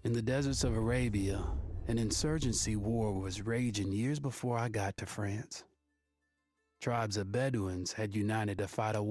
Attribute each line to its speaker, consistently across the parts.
Speaker 1: In the deserts of Arabia, an insurgency war was raging years before I got to France. Tribes of Bedouins had united to fight a war.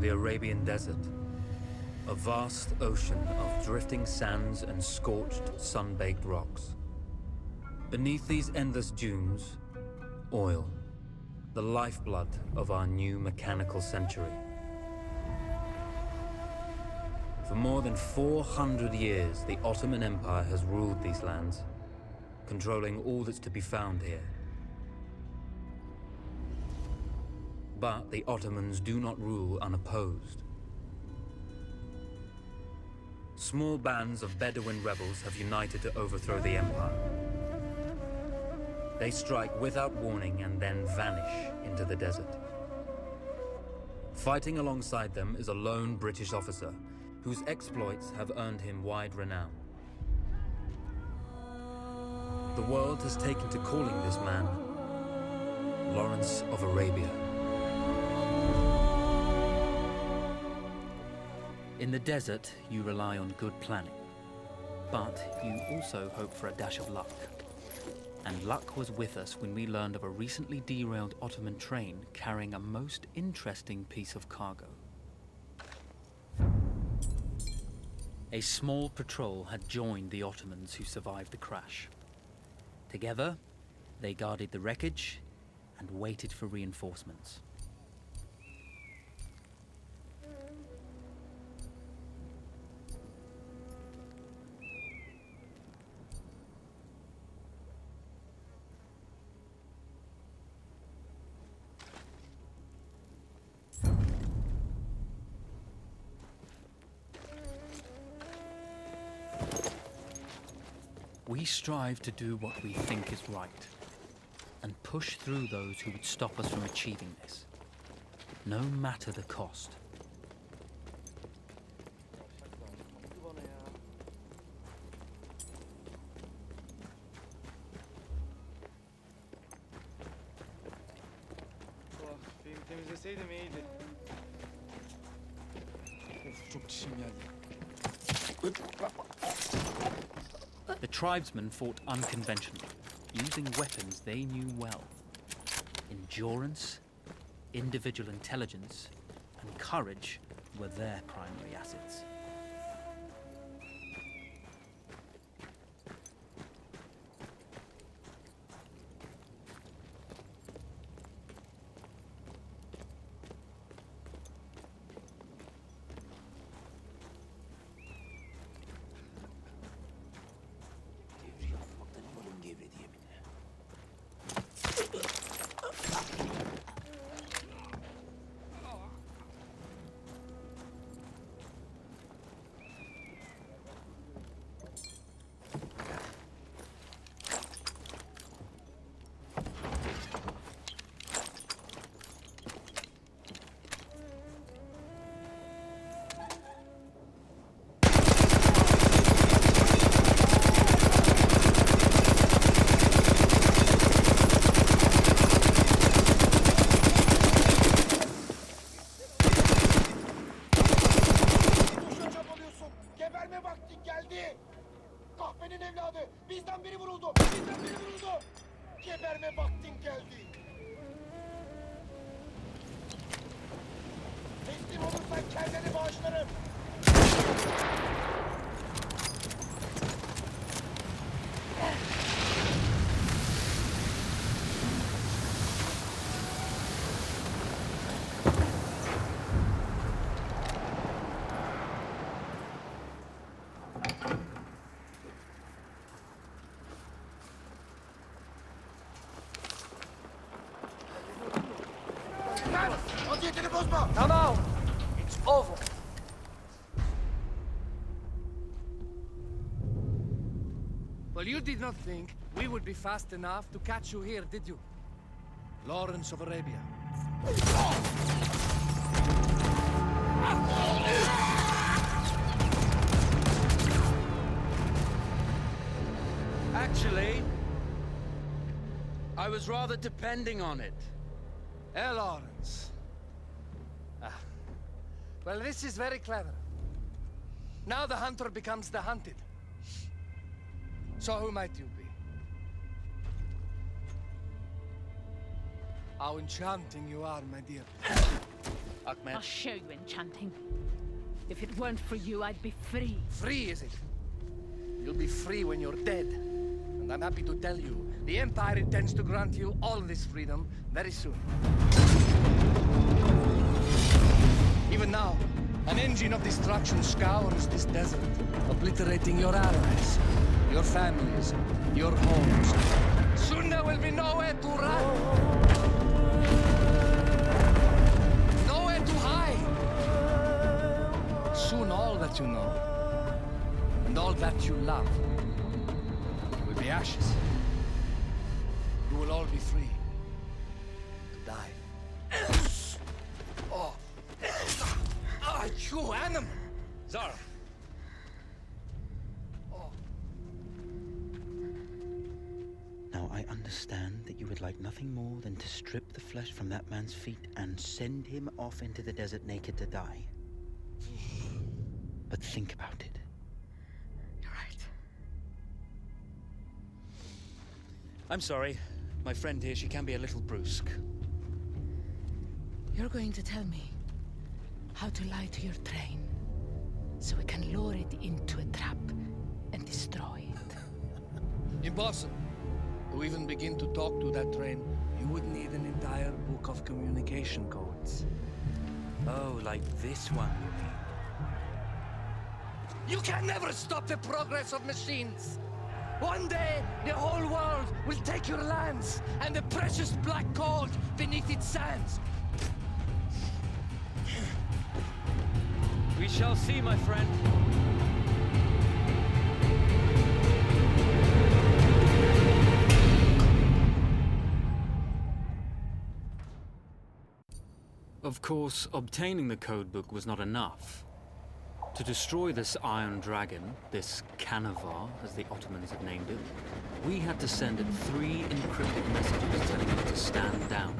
Speaker 2: The Arabian Desert, a vast ocean of drifting sands and scorched, sun-baked rocks. Beneath these endless dunes, oil, the lifeblood of our new mechanical century. For more than 400 years, the Ottoman Empire has ruled these lands, controlling all that's to be found here. But the Ottomans do not rule unopposed. Small bands of Bedouin rebels have united to overthrow the empire. They strike without warning and then vanish into the desert. Fighting alongside them is a lone British officer whose exploits have earned him wide renown. The world has taken to calling this man Lawrence of Arabia. In the desert, you rely on good planning, but you also hope for a dash of luck. And luck was with us when we learned of a recently derailed Ottoman train carrying a most interesting piece of cargo. A small patrol had joined the Ottomans who survived the crash. Together, they guarded the wreckage and waited for reinforcements. We strive to do what we think is right, and push through those who would stop us from achieving this, no matter the cost.
Speaker 3: Beni temizleseydim iyiydi. Of, çok çişim geldi.
Speaker 2: The tribesmen fought unconventionally, using weapons they knew well. Endurance, individual intelligence, and courage were their primary assets.
Speaker 4: Kahpenin evladı! Bizden biri vuruldu! Bizden biri vuruldu! Geberme vaktin geldi! Teslim olursan kendini bağışlarım! over. Vaziyetini bozma.
Speaker 5: No. It's over. Well, you did not think we would be fast enough to catch you here, did you? Lawrence of Arabia.
Speaker 6: Actually, I was rather depending on it.
Speaker 5: Lawrence. Well, this is very clever. Now the hunter becomes the hunted. So who might you be? How enchanting you are, my dear.
Speaker 6: Ahmed.
Speaker 7: I'll show you enchanting. If it weren't for you, I'd be free.
Speaker 5: Free, is it? You'll be free when you're dead. And I'm happy to tell you, the Empire intends to grant you all this freedom very soon. Even now, an engine of destruction scours this desert, obliterating your allies, your families, your homes. Soon there will be nowhere to run. Nowhere to hide. Soon all that you know, and all that you love, will be ashes. You will all be free to die. Oh, you animal!
Speaker 6: Zara.
Speaker 8: Now, I understand that you would like nothing more than to strip the flesh from that man's feet and send him off into the desert naked to die. But think about it.
Speaker 7: You're right.
Speaker 6: I'm sorry. My friend here, she can be a little brusque.
Speaker 7: You're going to tell me how to lie to your train, so we can lure it into a trap and destroy it.
Speaker 5: Impossible. To even begin to talk to that train, you would need an entire book of communication codes.
Speaker 6: Oh, like this one, you mean?
Speaker 5: You can never stop the progress of machines. One day, the whole world will take your lands and the precious black gold beneath its sands.
Speaker 6: We shall see, my friend. Of course, obtaining the codebook was not enough. To destroy this Iron Dragon, this Canavar, as the Ottomans had named it, we had to send it 3 encrypted messages telling it to stand down.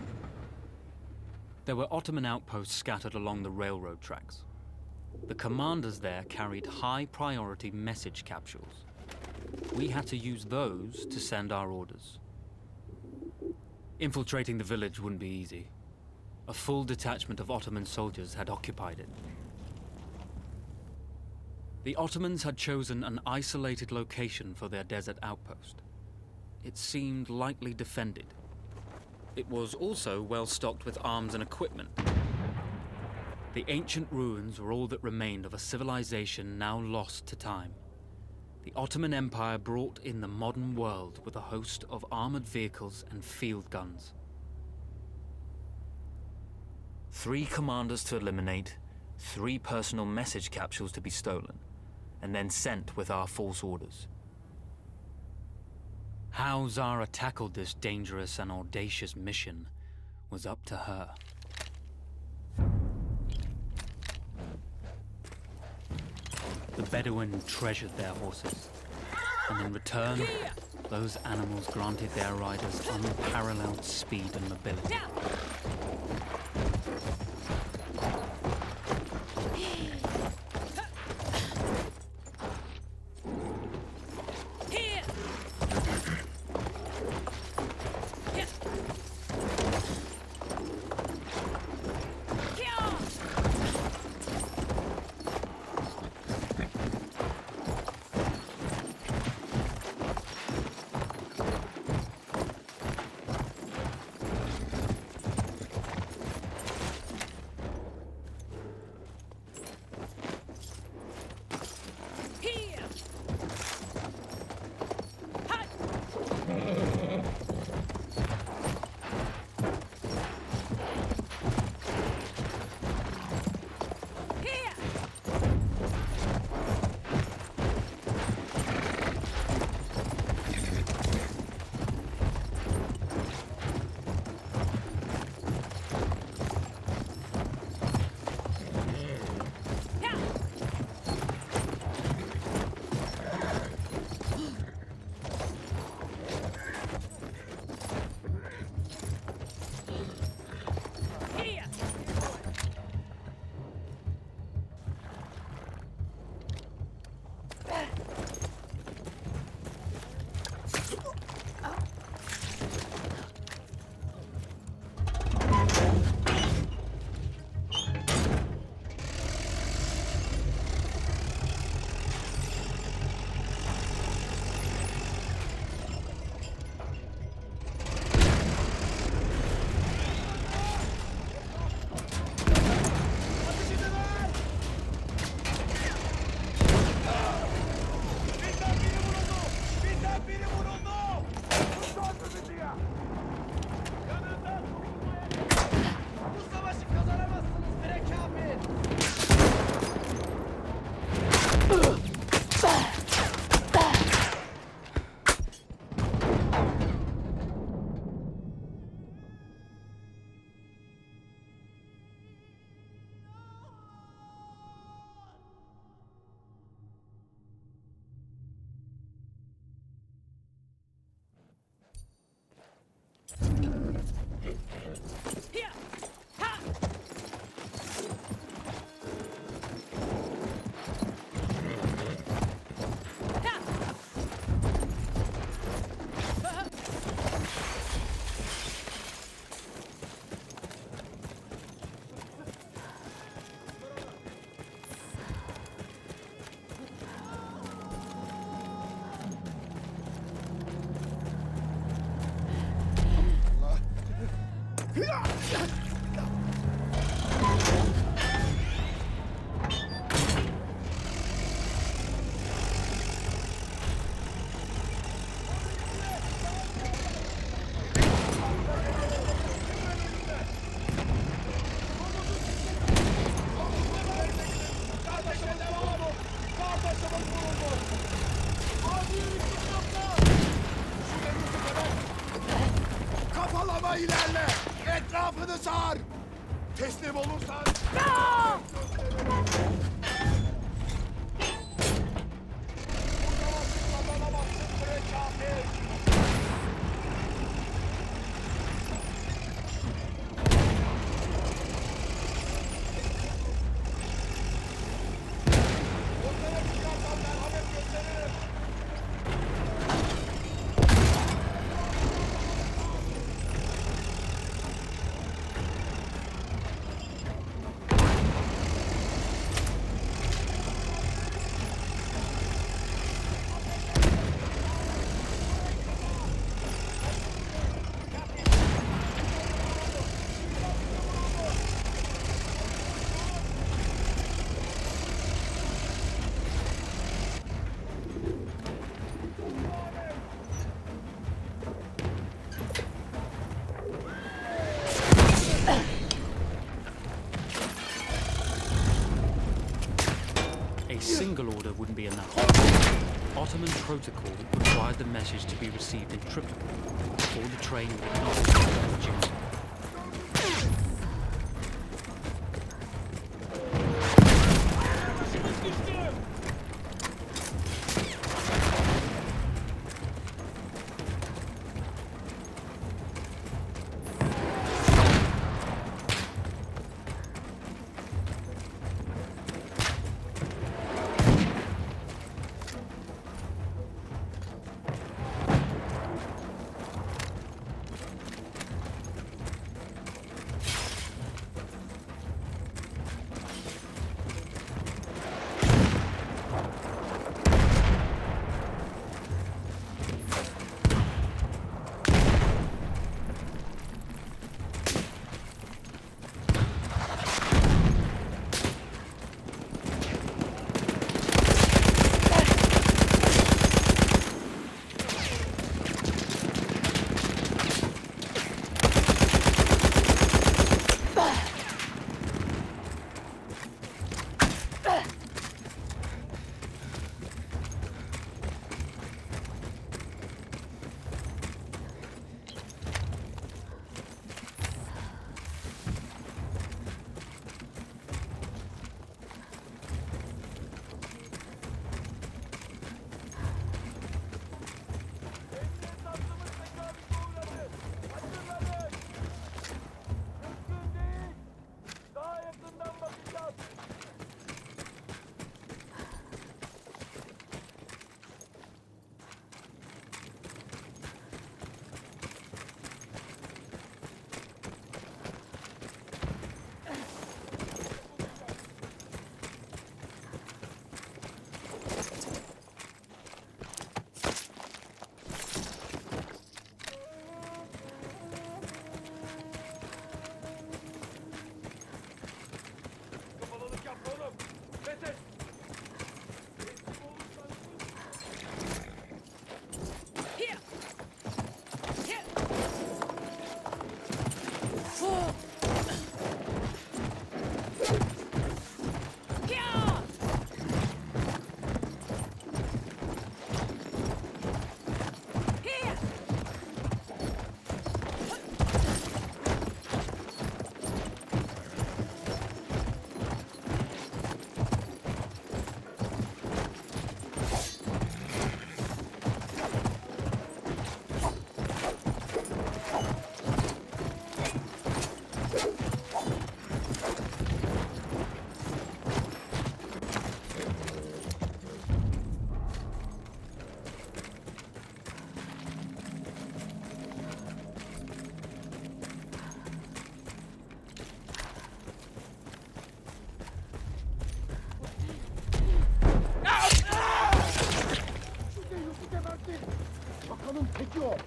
Speaker 6: There were Ottoman outposts scattered along the railroad tracks. The commanders there carried high-priority message capsules. We had to use those to send our orders. Infiltrating the village wouldn't be easy. A full detachment of Ottoman soldiers had occupied it. The Ottomans had chosen an isolated location for their desert outpost. It seemed lightly defended. It was also well stocked with arms and equipment. The ancient ruins were all that remained of a civilization now lost to time. The Ottoman Empire brought in the modern world with a host of armored vehicles and field guns. 3 commanders to eliminate, 3 personal message capsules to be stolen, and then sent with our false orders. How Zara tackled this dangerous and audacious mission was up to her. The Bedouin treasured their horses, and in return, those animals granted their riders unparalleled speed and mobility.
Speaker 4: Durma, ilerle! Etrafını sar! Teslim olursan... Kazanamazsın bre kafir! Onlara çıkarsan merhamet gösteririm!
Speaker 6: A single order wouldn't be enough. Ottoman protocol required the message to be received in Tripoli, or the train would not be duty.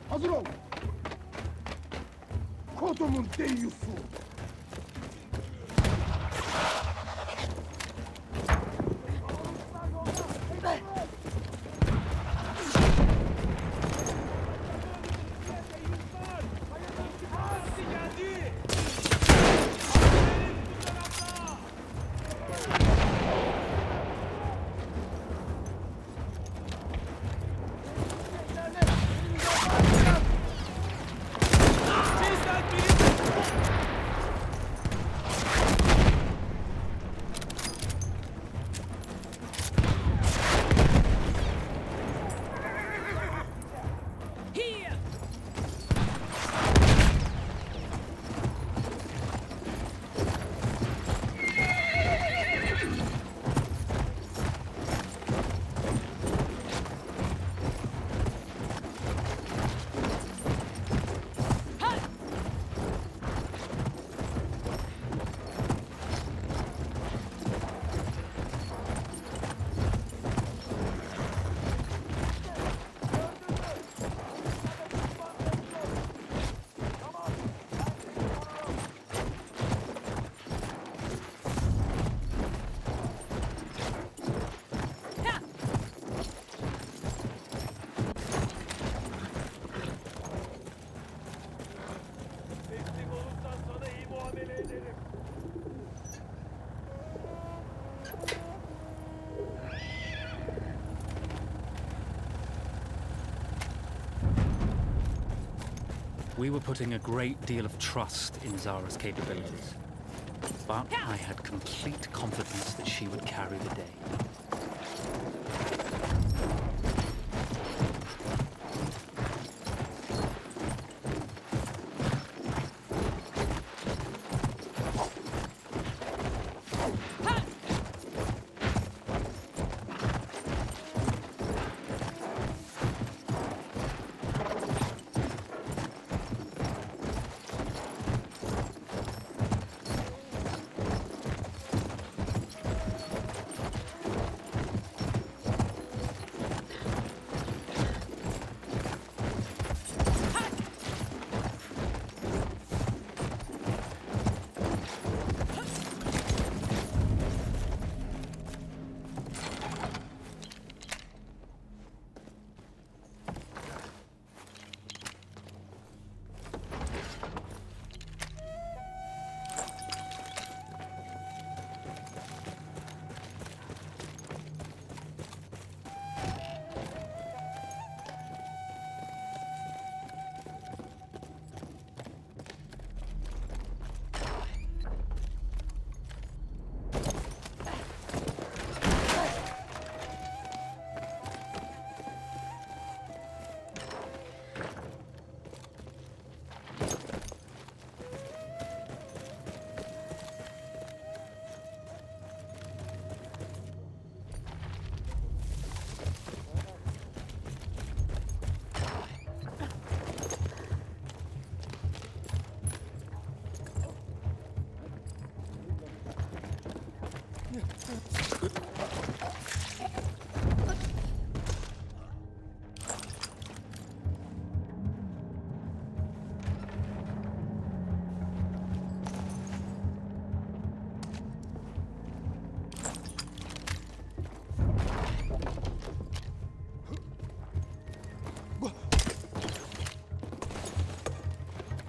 Speaker 4: Hazır ol. Kodumun deyyusu.
Speaker 3: Bizden
Speaker 7: Here!
Speaker 3: Teslim olursan sana iyi muamele ederim.
Speaker 6: We were putting a great deal of trust in Zara's capabilities, but I had complete confidence that she would carry the day.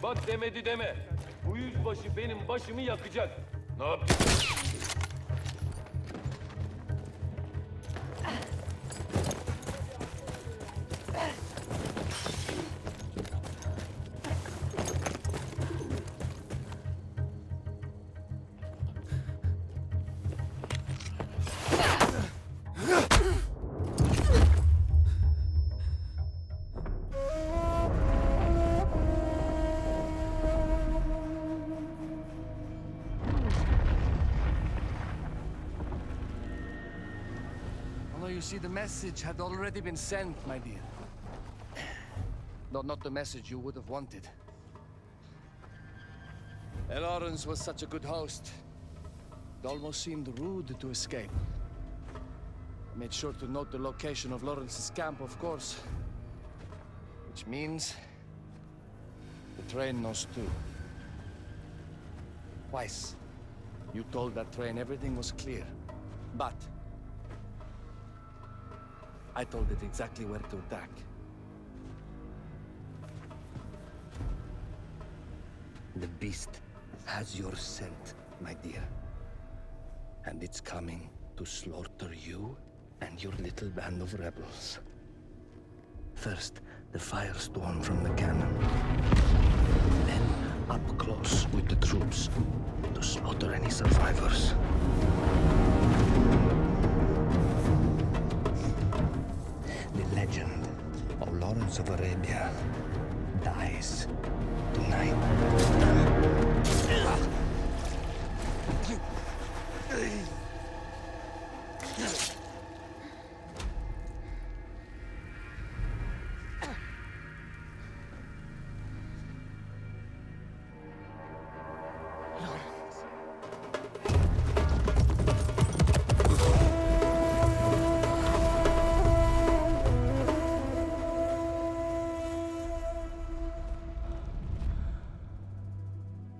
Speaker 3: Bak demedi deme. Bu yüzbaşı benim başımı yakacak. Ne yaptın?
Speaker 5: You see, the message had already been sent, my dear. Though not the message you would have wanted. Lawrence was such a good host. It almost seemed rude to escape. I made sure to note the location of Lawrence's camp, of course. Which means the train knows too. Twice, you told that train everything was clear. But I told it exactly where to attack. The beast has your scent, my dear. And it's coming to slaughter you and your little band of rebels. First, the firestorm from the cannon. Then, up close with the troops to slaughter any survivors. The legend of
Speaker 9: Lawrence of Arabia dies tonight.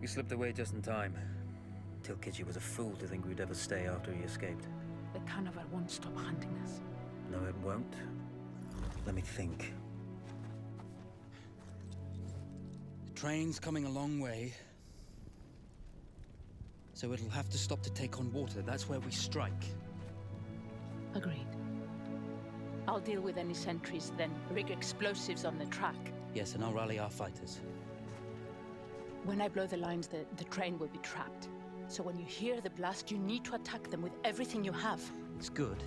Speaker 2: You slipped away just in time. Tilkitchi was a fool to think we'd ever stay after he escaped.
Speaker 7: The Canavar won't stop hunting us.
Speaker 2: No, it won't. Let me think.
Speaker 8: The train's coming a long way. So it'll have to stop to take on water. That's where we strike.
Speaker 7: Agreed. I'll deal with any sentries, then rig explosives on the track.
Speaker 8: Yes, and I'll rally our fighters.
Speaker 7: When I blow the lines, the train will be trapped. So when you hear the blast, you need to attack them with everything you have.
Speaker 8: It's good.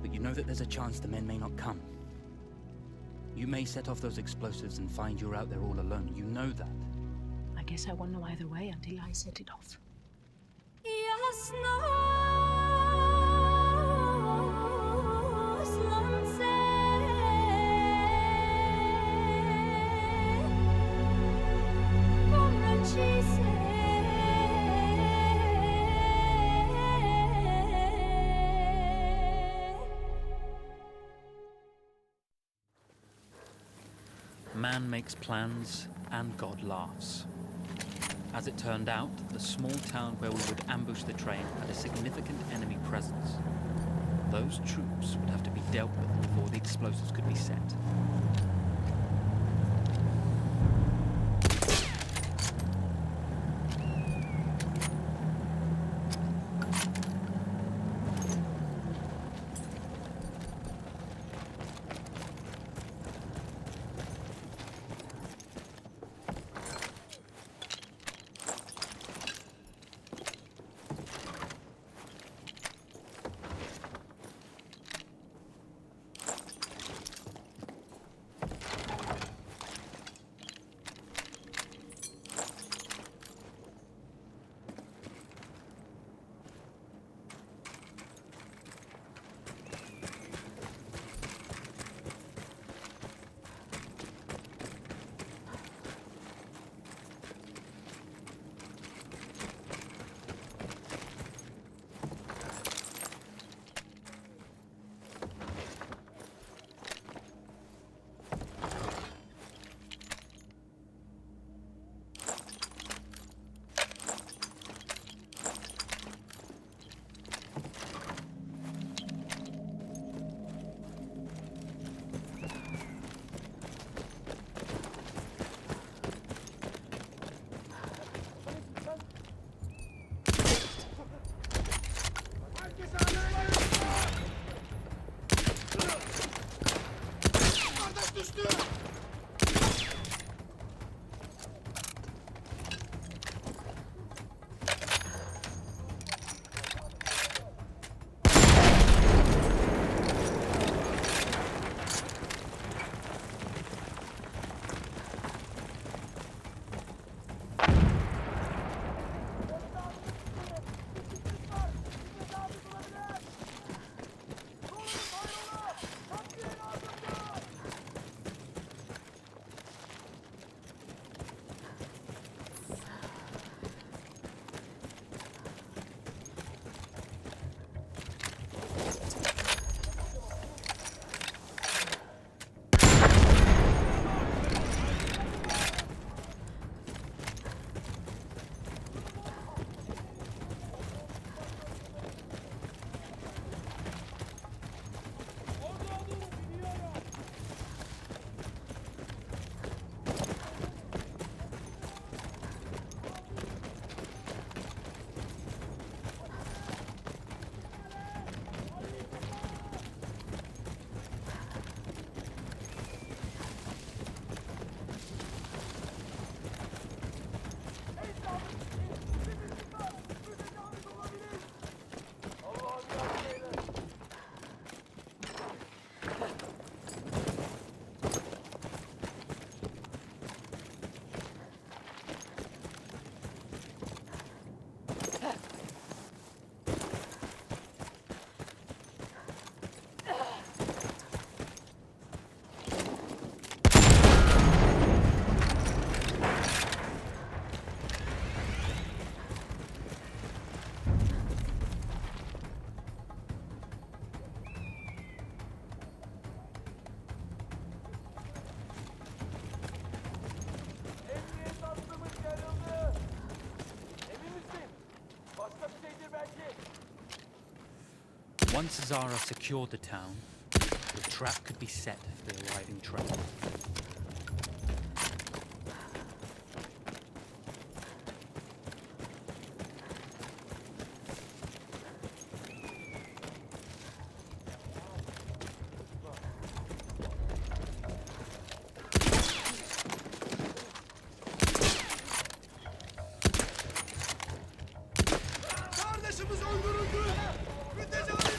Speaker 8: But you know that there's a chance the men may not come. You may set off those explosives and find you're out there all alone. You know that.
Speaker 7: I guess I won't know either way until I set it off.
Speaker 6: Man makes plans, and God laughs. As it turned out, the small town where we would ambush the train had a significant enemy presence. Those troops would have to be dealt with before the explosives could be set.
Speaker 2: Once Zara secured the town, the trap could be set for the arriving train.
Speaker 4: Kardeşimiz öldürüldü. Mütecavizler.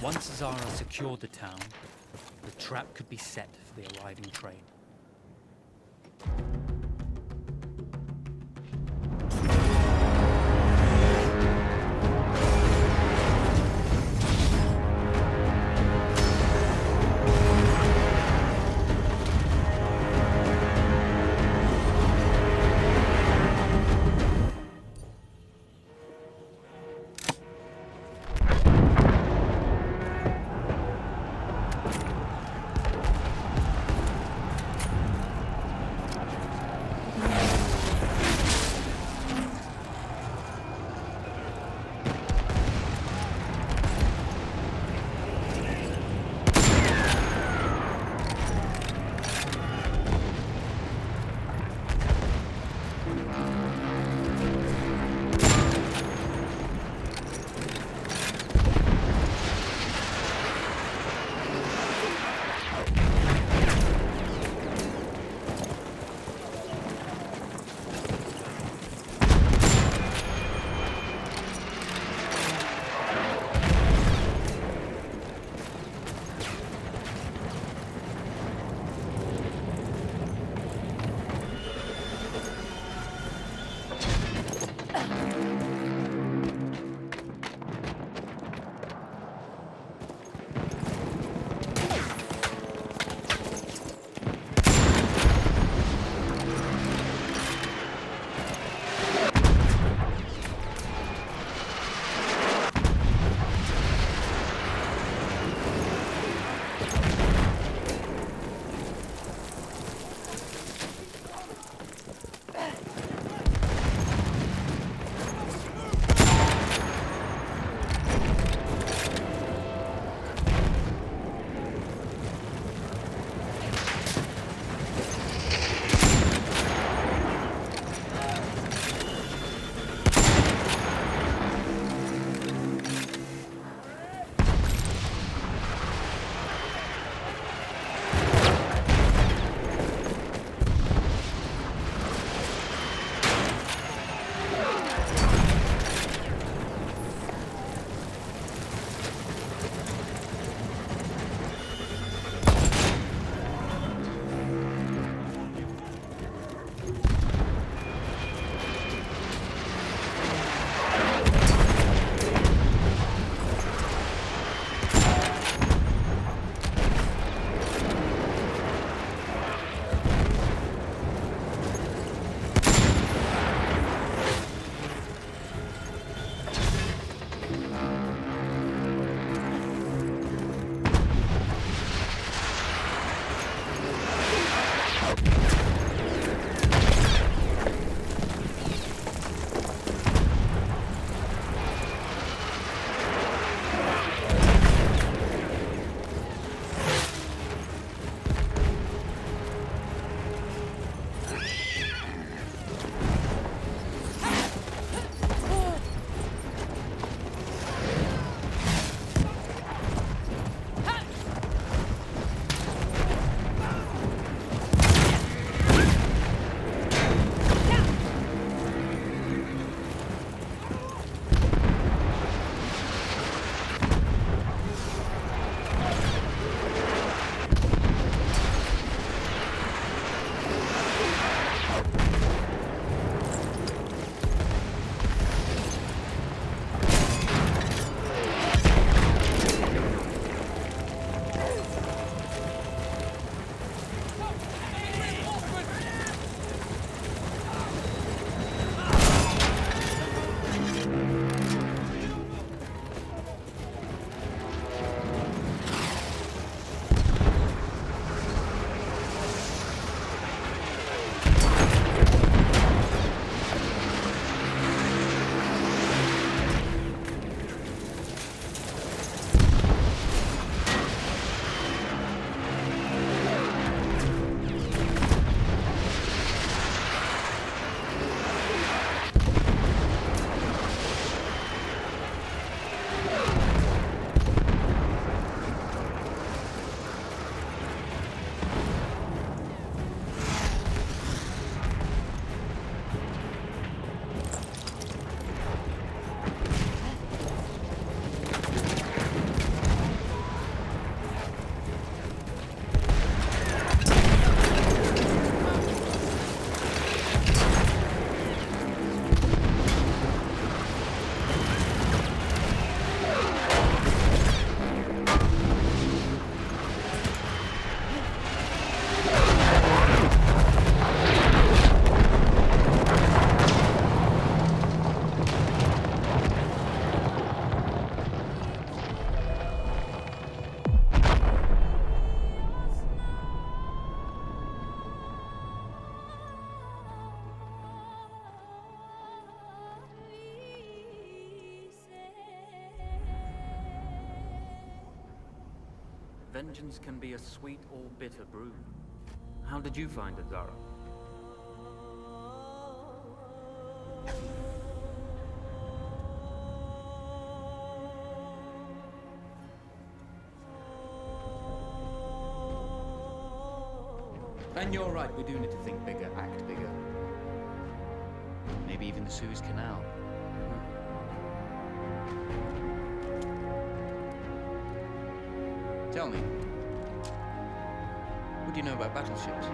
Speaker 2: Once Zara secured the town, the trap could be set for the arriving train.
Speaker 6: vengeance can be a sweet or bitter brew. How did you find it, Zara?
Speaker 8: And you're right, we do need to think bigger, act bigger. Maybe even the Suez Canal. Tell me, what do you know about battleships?